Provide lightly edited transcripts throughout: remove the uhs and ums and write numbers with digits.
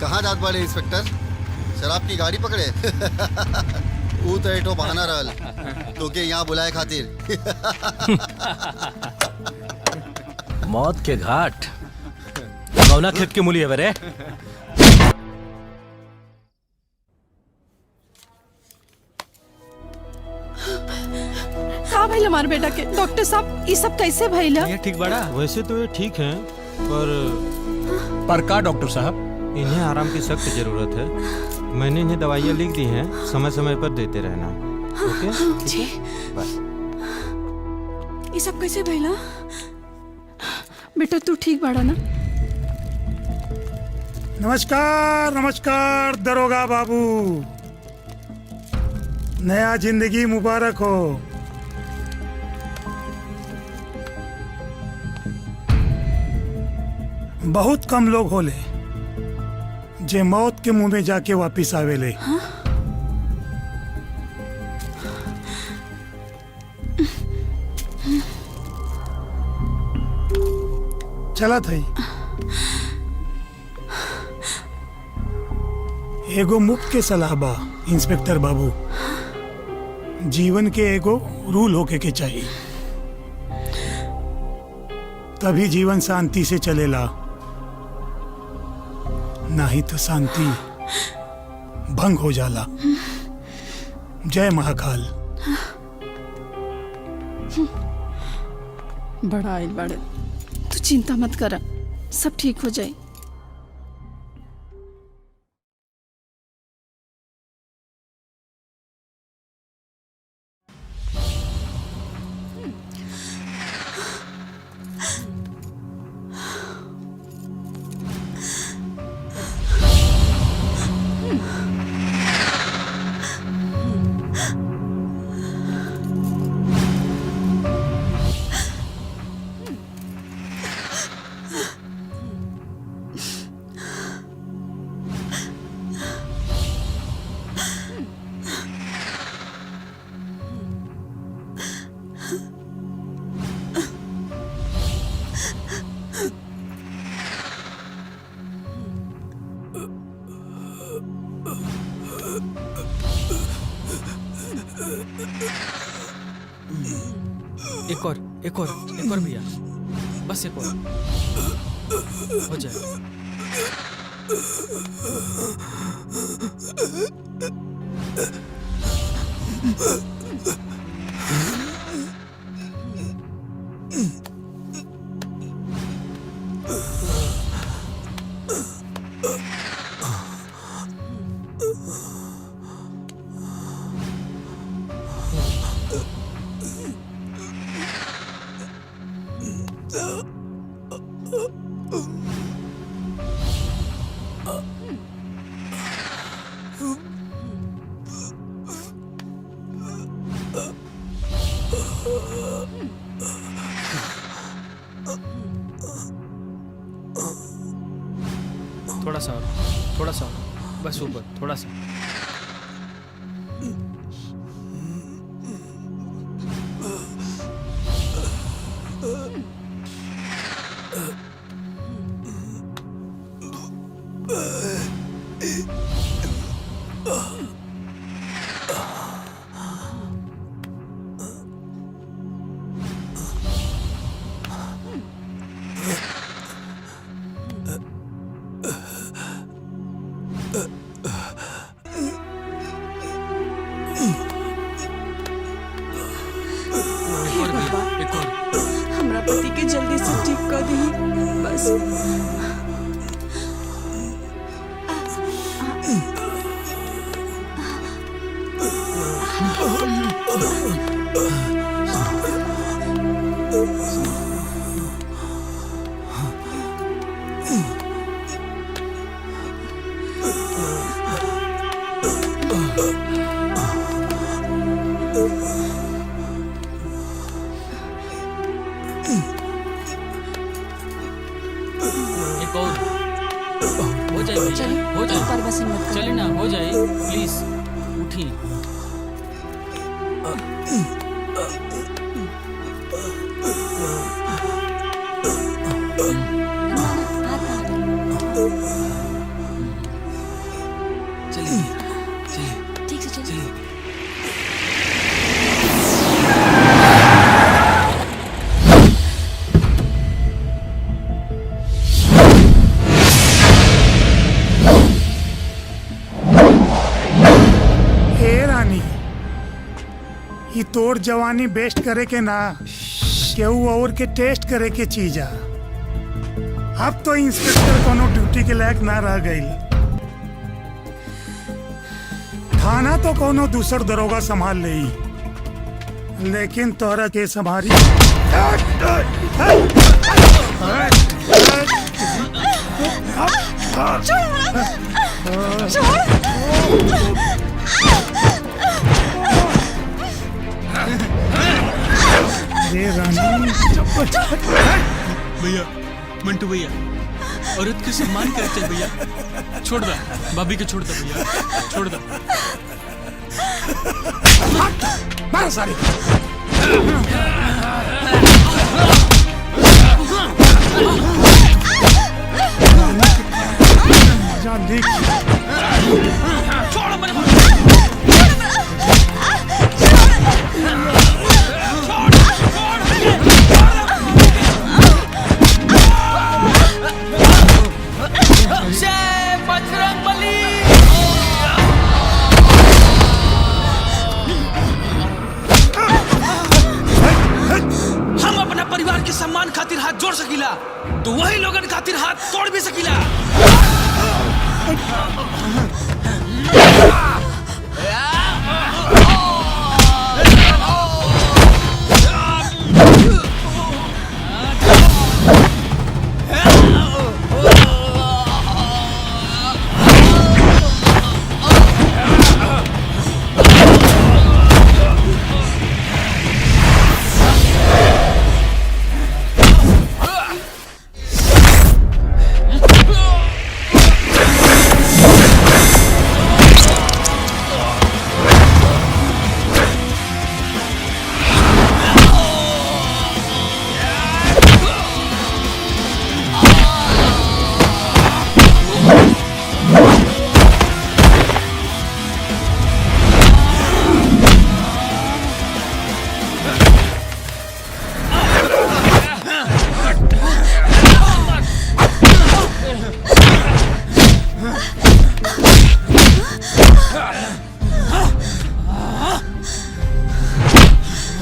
कहाँ जात वाले इंस्पेक्टर? शराब की गाड़ी पकड़े? ऊ तो एठो बहाना रहल तो के यहाँ बुलाए खातिर। मौत के घाट कौना खेत के मूली है रे? का भइल हमारे बेटा के? डॉक्टर साहब ये सब कैसे भइल? ये ठीक बड़ा। वैसे तो ये ठीक है पर का डॉक्टर साहब? इन्हें आराम की सख्त जरूरत है। मैंने इन्हें दवाइयाँ लिख दी हैं, समय समय पर देते रहना। ओके जी बस। ये सब कैसे भइल? बेटा तू ठीक बाड़ा ना? नमस्कार नमस्कार दरोगा बाबू, नया जिंदगी मुबारक हो। बहुत कम लोग होले जे मौत के मुंह में जाके वापिस आवेले। हाँ? चला थई एगो मुफ्त के सलाह बा इंस्पेक्टर बाबू, जीवन के एगो रूल होके के चाहिए, तभी जीवन शांति से चलेला, नहीं तो शांति भंग हो जाला। जय महाकाल। बड़ा आइल बाड़े, तू चिंता मत कर, सब ठीक हो जाए। एक और भैया, बस एक और हो जाए। थोड़ा सा बस ऊपर थोड़ा सा। हमरा पति के जल्दी से ठीक कर दी बस। हो जाए भैया, हो जाए, चलिए ना, हो जाए प्लीज उठिए। ये तोर जवानी बेस्ट करे के ना केहू और के टेस्ट करे के चीज आ। अब तो इंस्पेक्टर कोनो ड्यूटी के लायक ना रह गई। थाना तो कोनो दूसर दरोगा संभाल ले, लेकिन तोहरा के संभारी भैया मंटू भैया औरत के सम्मान करते हैं भैया। छोड़ दो भाभी को, छोड़ दो भैया, छोड़ दो। मारो सारे। सम्मान खातिर हाथ जोड़ सकीला तो वही लोगन खातिर हाथ तोड़ भी सकीला।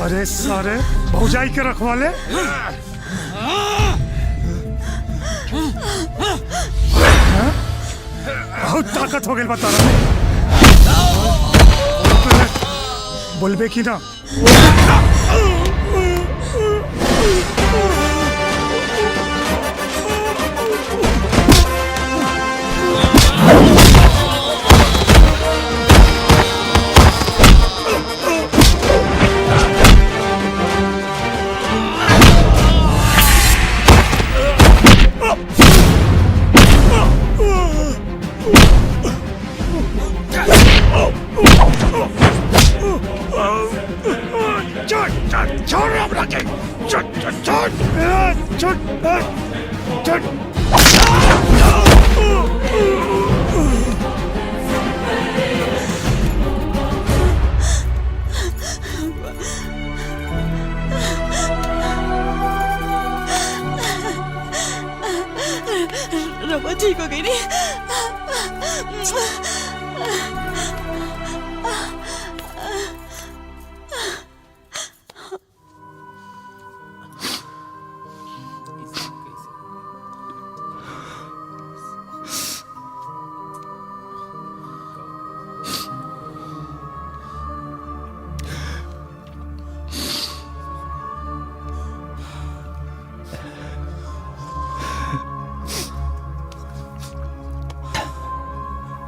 अरे सारे भौजाई के रखवाले, बहुत ताकत हो गई बता रहा। बोलबे की ना रवा ठीक हो गई नहीं।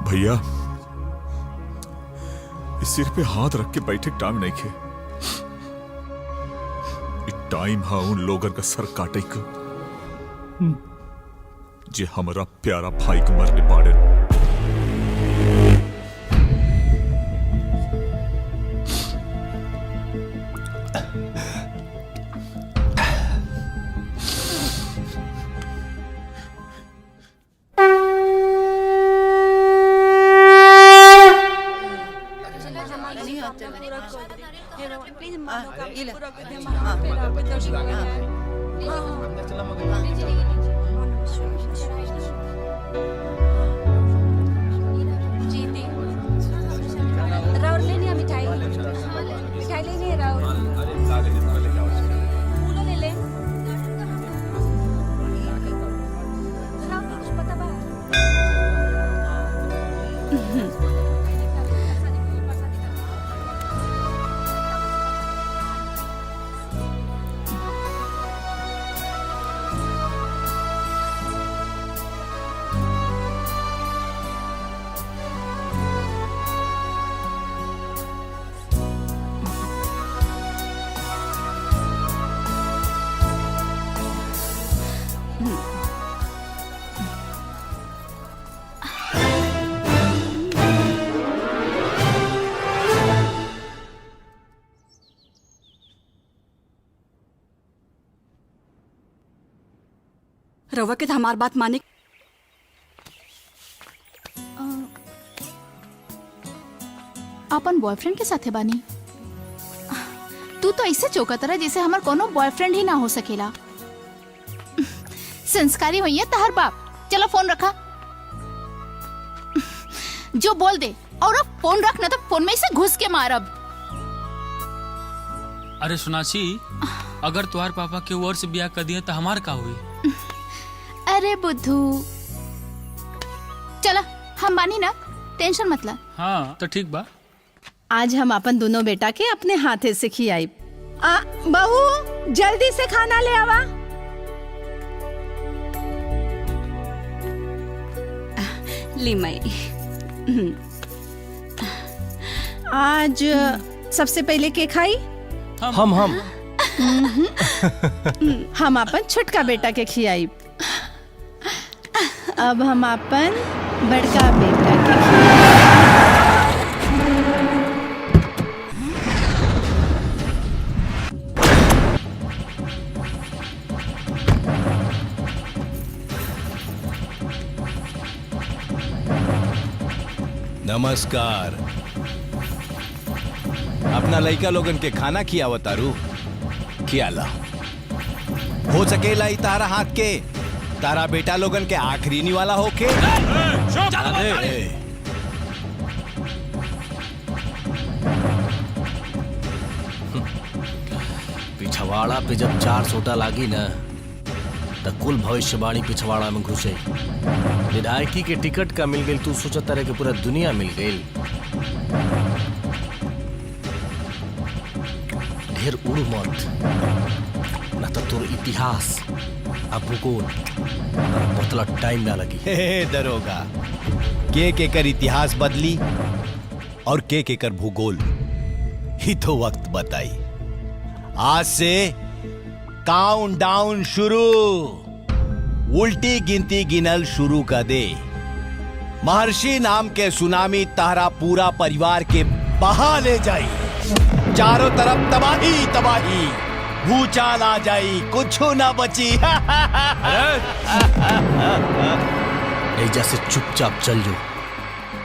भैया इस सिर पे हाथ रख के बैठे टाइम नहीं खे। टाइम हा उन लोगन का सर काटे को जे हमारा प्यारा भाई को मरने पाड़े। खाइले नहीं रहा फूलो ले ले राव कुछ पता बा रवा के हमार बात माने अपन बॉयफ्रेंड के साथे बानी। तू तो ऐसे चौकत रहा जैसे हमार कोनो बॉयफ्रेंड ही ना हो सकेला। संस्कारी हुई है तहर बाप। चलो फोन रखा जो बोल दे और अब फोन रख ना तो फोन में से घुस के मारब। अरे सुनासी, अगर तुम्हार पापा के और से ब्याह कर दिया तो हमार का हुई? अरे बुद्धू चला हम मानी ना, टेंशन मत ला। हाँ तो ठीक बा। आज हम अपन दोनों बेटा के अपने हाथे से खियाई। बहू जल्दी से खाना ले आवा। ली माई। आज सबसे पहले के खाई हम हम अपन छोटका बेटा के खियाई। अब हम अपन बड़का बेटा के नमस्कार। अपना लइका लोगन के खाना खियावतारू खियाला। हो सकेला ई तारा हाथ के तारा बेटा लोगन के आखिरी निवाला होके। पिछवाड़ा पे जब 4 सोटा लागी ना तो कुल भविष्यवाणी पिछवाड़ा में घुसे। विधायकी के टिकट का मिल गई, तू सोचा तरह के पूरा दुनिया मिल गई। ढेर उड़ मत ना तो तोर इतिहास अब भूगोल बतला टाइम ना लगी। हे दरोगा, के कर इतिहास बदली और के कर भूगोल ही तो वक्त बताई। आज से काउंट डाउन शुरू। उल्टी गिनती गिनल शुरू कर दे। महर्षि नाम के सुनामी तारा पूरा परिवार के बहा ले जाई। चारों तरफ तबाही तबाही, भूचाल आ जाई, कुछ ना बची। ऐजा से चुपचाप चल जो,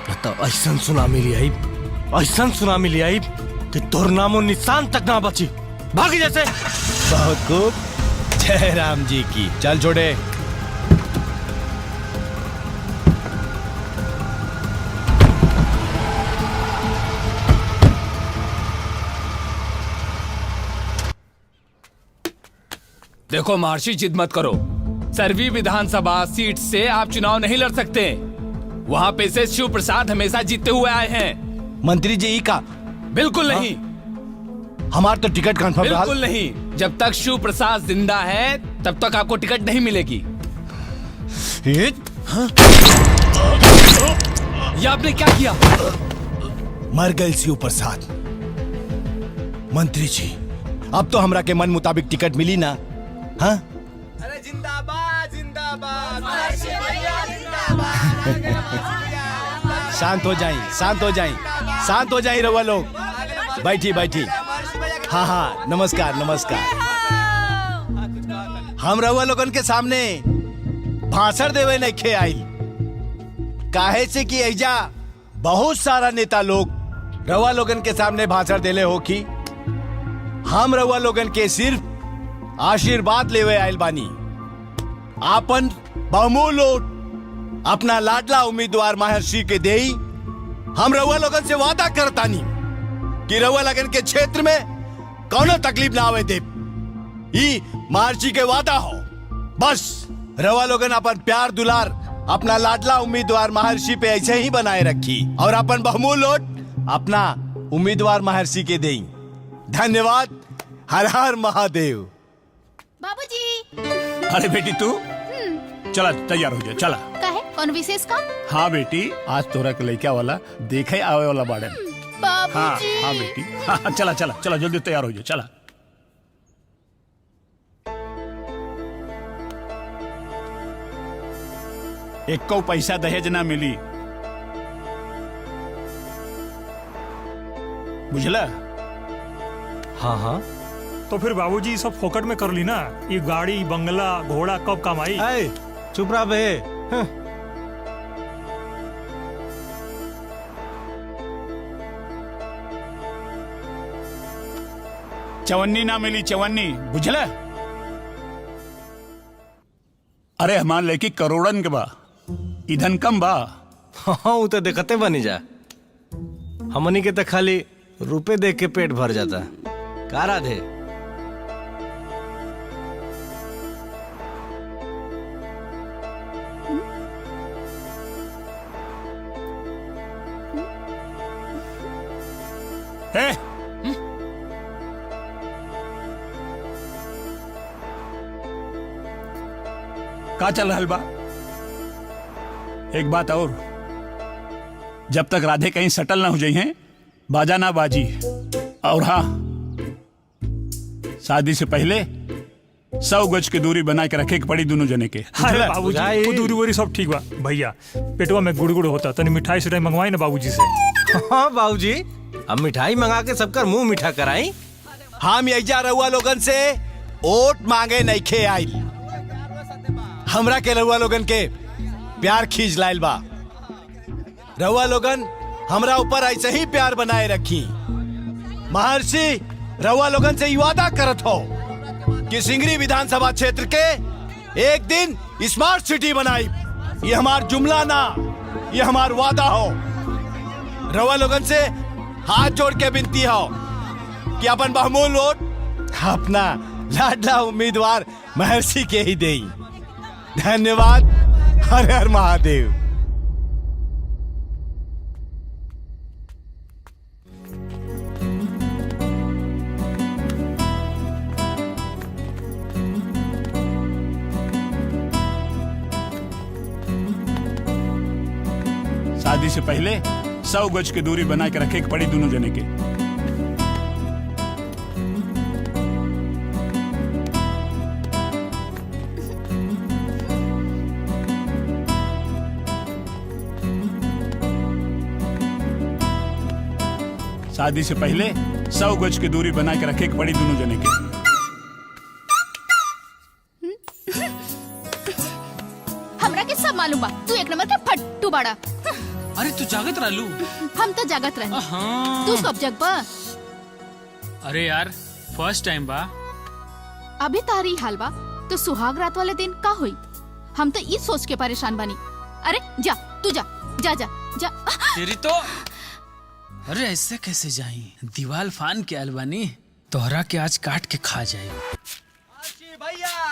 न तो ऐसा सुनामी ले आई, ऐसा सुनामी ले आई कि तोर नामो निशान तक ना बची। भागी जैसे। बहुत खूब। जय राम जी की। चल छोड़े। देखो महर्षि, जिद मत करो। सर्वी विधानसभा सीट से आप चुनाव नहीं लड़ सकते। वहाँ पे से शिव प्रसाद हमेशा जीतते हुए आए हैं। मंत्री जी का बिल्कुल नहीं। हमारा तो टिकट कंफर्म। बिल्कुल नहीं। जब तक शिव प्रसाद जिंदा है तब तक आपको टिकट नहीं मिलेगी। ये आपने क्या किया? मर गए शिव प्रसाद। मंत्री जी, अब तो हमरा के मन मुताबिक टिकट मिली ना? हाँ? अरे जिंदाबाद जिंदाबाद। शांत हो जाएं, शांत हो जाएं, शांत हो जाएं रवा लोग। बैठी बैठी। हाँ हाँ, नमस्कार नमस्कार। हम रवा लोगन के सामने भाषण देवे नहीं खे आई। काहे से कि ऐजा बहुत सारा नेता लोग रवा लोगन के सामने भाषण देले हो कि हम रवा लोगन के सिर्फ आशीर्वाद लेवे आयल बानी। आपन बहुमूल्य वोट अपना लाडला उम्मीदवार महर्षि के देई हम रवा लोगन से वादा करतानी कि रउआ लगन के क्षेत्र में कौनो तकलीफ ना आवे दे। ई महर्षि के वादा हो। बस रउआ लोगन अपन प्यार दुलार अपना लाडला उम्मीदवार महर्षि पे ऐसे ही बनाए रखी और अपन बहुमूल्य वोट अपना उम्मीदवार महर्षि के दें। धन्यवाद। हर हर महादेव। बाबूजी। अरे बेटी तू चला तैयार हो जा चला। काहे कौन विशेष काम? हाँ बेटी आज तोरा के लड़का वाला देखे आवे वाला बाड़े। बाबूजी। हाँ बेटी हाँ चला चला चला जल्दी तैयार हो जा चला। एक को पैसा दहेज ना मिली बुझला? हाँ हाँ तो फिर बाबूजी सब फोकट में कर ली ना। ये गाड़ी बंगला घोड़ा कब काम आई? चुप रहा बे। चवन्नी ना मिली चवन्नी बुझला? अरे हमार लड़की करोड़न के बा ईधन कम बा। हाँ वो तो देखते बनी जा। हमनी के तो खाली रुपए देख के पेट भर जाता। का राधे? का चल रहा बा? एक बात और, जब तक राधे कहीं सेटल ना हो जाई हैं बाजा ना बाजी। और हाँ शादी से पहले 100 गज की दूरी बना के रखे के पड़ी दोनों जने के। अरे बाबूजी वो दूरी वूरी सब ठीक बा। भैया पेटवा में गुड़गुड़ होता तनी मिठाई सिठाई मंगवाई ना बाबूजी से। हाँ बाबूजी अब मिठाई मंगा के सबका मुंह मीठा कराई। हम यही रउआ लोगन से वोट मांगे नहीं खे आई। हमरा के रउआ लोगन के प्यार खींच लाइल बा। रउआ लोगन हमरा ऊपर ऐसे ही प्यार बनाए रखी। महर्षि रउआ लोगन से वादा करत हो कि सिंगरी विधानसभा क्षेत्र के एक दिन स्मार्ट सिटी बनाई। ये हमार जुमला ना, ये हमार वादा हो। रउआ लोगन से हाथ जोड़ के विनती हो कि अपन बहुमूल्य वोट अपना लाडला उम्मीदवार महर्षि के ही दें। धन्यवाद। हर हर महादेव। शादी से पहले 100 गज की दूरी बना के रखे के पड़ी दोनों जने के। शादी से पहले 100 गज की दूरी बना के रखे के पड़ी दोनों जने के। हमरा के सब मालूम बा तू एक नंबर का फट्टू बाड़ा। अरे तू जागत रहलू? हम तो जागत रहनी। हाँ। तू कब जग बा? अरे यार फर्स्ट टाइम बा। अभी तारी हाल बा तो सुहाग रात वाले दिन का हुई? हम तो ये सोच के परेशान बनी। अरे जा तू जा जा जा जा। तेरी तो अरे ऐसे कैसे जाई? दीवाल फान के अलबानी तोहरा के आज काट के खा जाए।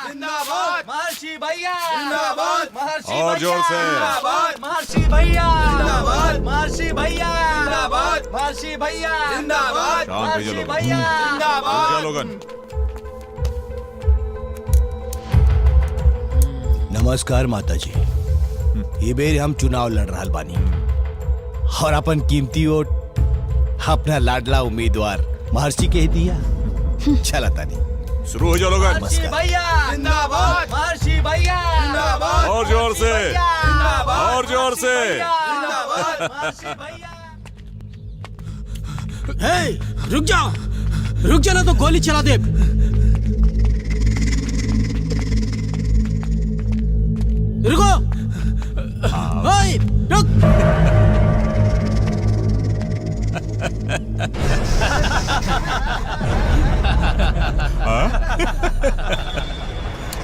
जिंदाबाद महर्षि भैया जिंदाबाद महर्षि और जोर से जिंदाबाद महर्षि भैया जिंदाबाद महर्षि भैया जिंदाबाद महर्षि भैया जिंदाबाद महर्षि भैया जिंदाबाद। लोगन नमस्कार माता जी। ये बेर हम चुनाव लड़ रहा बानी और अपन कीमती वोट अपना लाडला उम्मीदवार महर्षि के ही दिया। चला तानी शुरू हो जाओ लोगन। भैया जिंदाबाद महर्षि भैया जिंदाबाद और जोर से और जोर से। रुक जा ना तो गोली चला दे। रुको ओए रुक।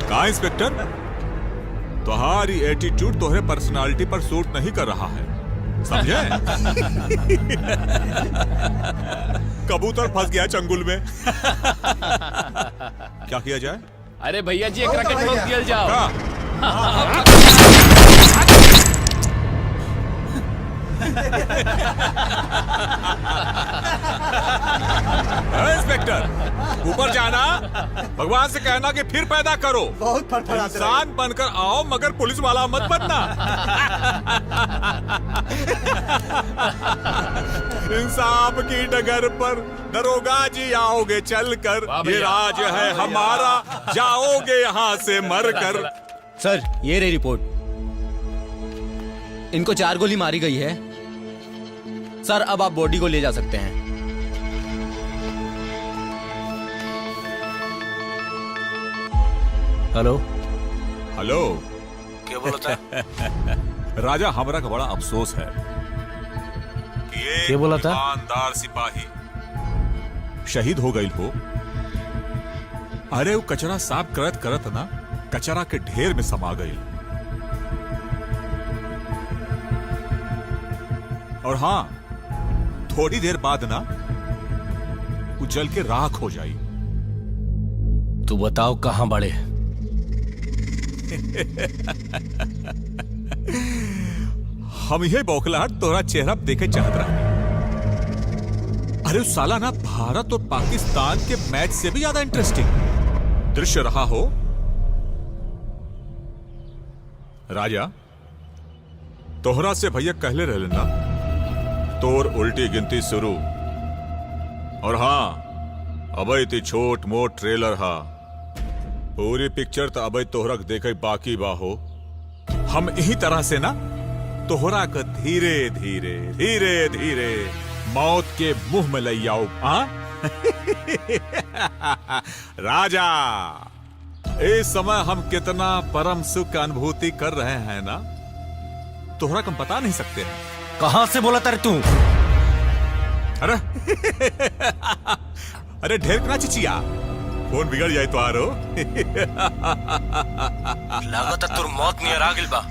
कहा इंस्पेक्टर तुम्हारी एटीट्यूड तोहरे पर्सनालिटी पर सूट नहीं कर रहा है समझे? कबूतर फंस गया चंगुल में। क्या किया जाए? अरे भैया जी एक रैकेट ठोक दिया जाओ। इंस्पेक्टर ऊपर जाना, भगवान से कहना कि फिर पैदा करो। बहुत फड़फड़ाते रहे। इंसान बनकर आओ मगर पुलिस वाला मत बनना। इंसाफ की डगर पर दरोगा जी आओगे चलकर, ये राज है हमारा, जाओगे यहाँ से मरकर। सर ये रही रिपोर्ट। इनको 4 गोली मारी गई है सर। अब आप बॉडी को ले जा सकते हैं। हेलो हेलो, क्या बोला था? राजा हमरा का बड़ा अफसोस है कि क्या बोला था? ईमानदार सिपाही शहीद हो गई हो। अरे वो कचरा साफ करत करत ना कचरा के ढेर में समा गई। और हाँ, थोड़ी देर बाद ना वो जल के राख हो जाई। तू बताओ कहां बड़े? हम ये बौखलाहट तोरा चेहरा देखे चाहत रहे। अरे उस साला ना भारत और पाकिस्तान के मैच से भी ज्यादा इंटरेस्टिंग दृश्य रहा हो। राजा तोहरा से भैया कहले रहे ना, तोर उल्टी गिनती शुरू। और हाँ अबे ती छोट मोट ट्रेलर हा, पूरी पिक्चर तो अबे तोहरा देखे बाकी बाहो। हम यही तरह से ना तोहरा का धीरे धीरे धीरे धीरे मौत के मुंह में ले आओ। राजा इस समय हम कितना परम सुख का अनुभूति कर रहे हैं ना, तोहरा कम बता नहीं सकते हैं। कहां से बोला तारे तू? अरे अरे ढेर ना चिचिया, फोन बिगड़ जाए तो आरो। लागत है तुर मौत नियर आ गिल बा।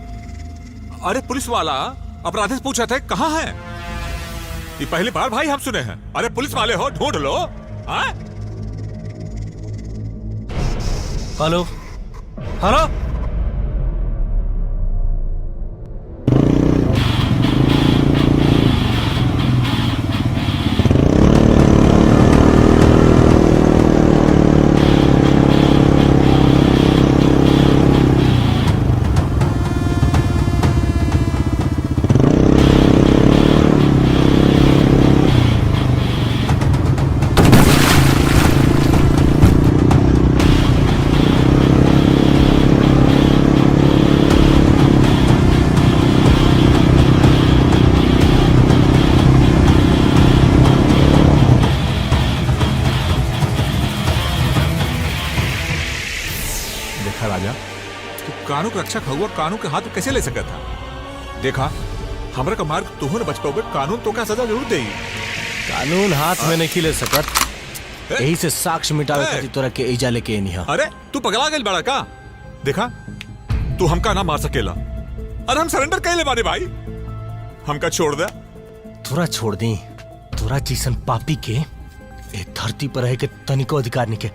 अरे पुलिस वाला अपराधी से पूछा थे कहां है। ये पहली बार भाई हम सुने हैं। अरे पुलिस वाले हो, ढूंढ लो। हेलो हेलो, कानून का रक्षक हुआ, कानून के हाथ में कैसे ले सका था? देखा हमरा का मार्ग तुहन बच पाओगे, कानून तो क्या सजा जरूर देगी। कानून हाथ में नहीं ले सकत। यही से साक्ष्य मिटावे खातिर तोरा के एजा लेके एनी हा। अरे तू पगला गइल बड़ा का? देखा तू हमका ना मार सकेला। अरे हम सरेंडर कैले बारे भाई, हमका छोड़ दे। तोरा छोड़ दी? तोरा जैसन पापी के ए धरती पर रहे के तनिको अधिकार नहीं के।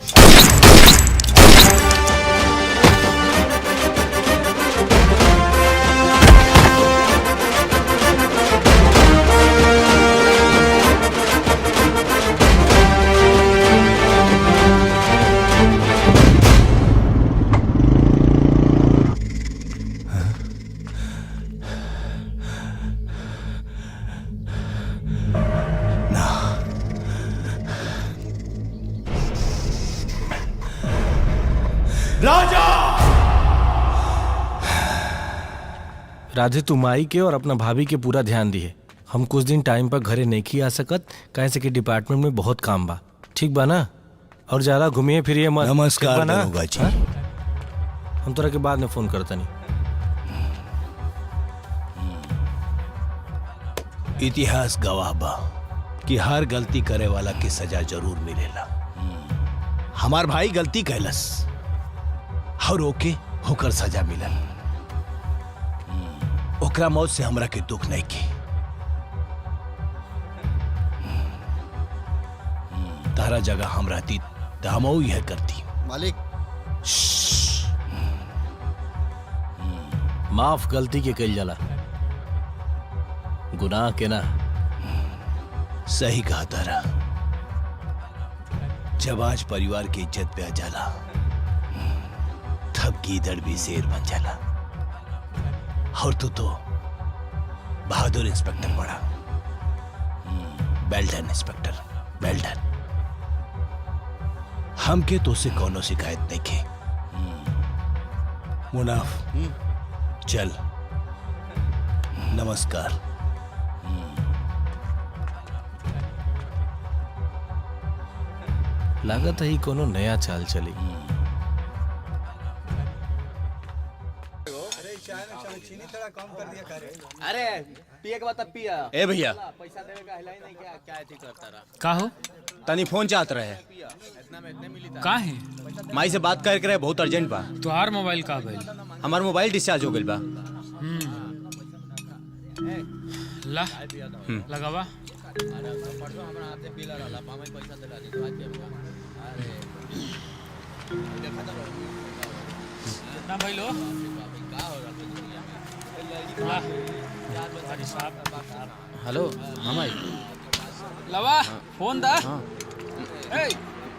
राधे तू माई के और अपना भाभी के पूरा ध्यान दिए। हम कुछ दिन टाइम पर घरे नहीं आ सकत, कहे से कि डिपार्टमेंट में बहुत काम बा। ठीक बा ना? और ज्यादा घूमिए फिरिए मत। नमस्कार दरोगा जी। हम तोरा के बाद में फोन करता नहीं। इतिहास गवाह बा कि हर गलती करे वाला की सजा जरूर मिलेला। हमार भाई गलती कैलस और ओके होकर सजा मिलल। ओकरा मौत से हमरा के दुख नहीं की। तहरा जगह हम रहती तो हम यह करती। मालिक माफ गलती के कल जाला, गुनाह के ना। सही कहा तारा। जब आज परिवार की इज्जत पे आ जाला तब गीदड़ भी शेर बन जाला। और तू तो बहादुर इंस्पेक्टर पड़ा। वेल डन इंस्पेक्टर, वेल डन। हमके तो से कोनो शिकायत नहीं के। मुनाफ चल, नमस्कार। लागत है ही कोनो नया चाल चली। अरे पिए के बाद तब पिया। ए भैया पैसा देवे का हिलाई नहीं, क्या क्या ऐसी करता रहा। का हो तनी फोन चाहत रहे। का है? माई से बात कर रहे, बहुत अर्जेंट बा। तुहार मोबाइल का भइल? हमार मोबाइल डिस्चार्ज हो गइल बा। ला लगावा। कितना भाई लो? हेलो हाँ भाई। लवा फोन दा। ए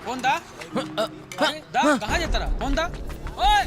फोन दा। दा कहाँ जाता रहा? फोन दा। ओए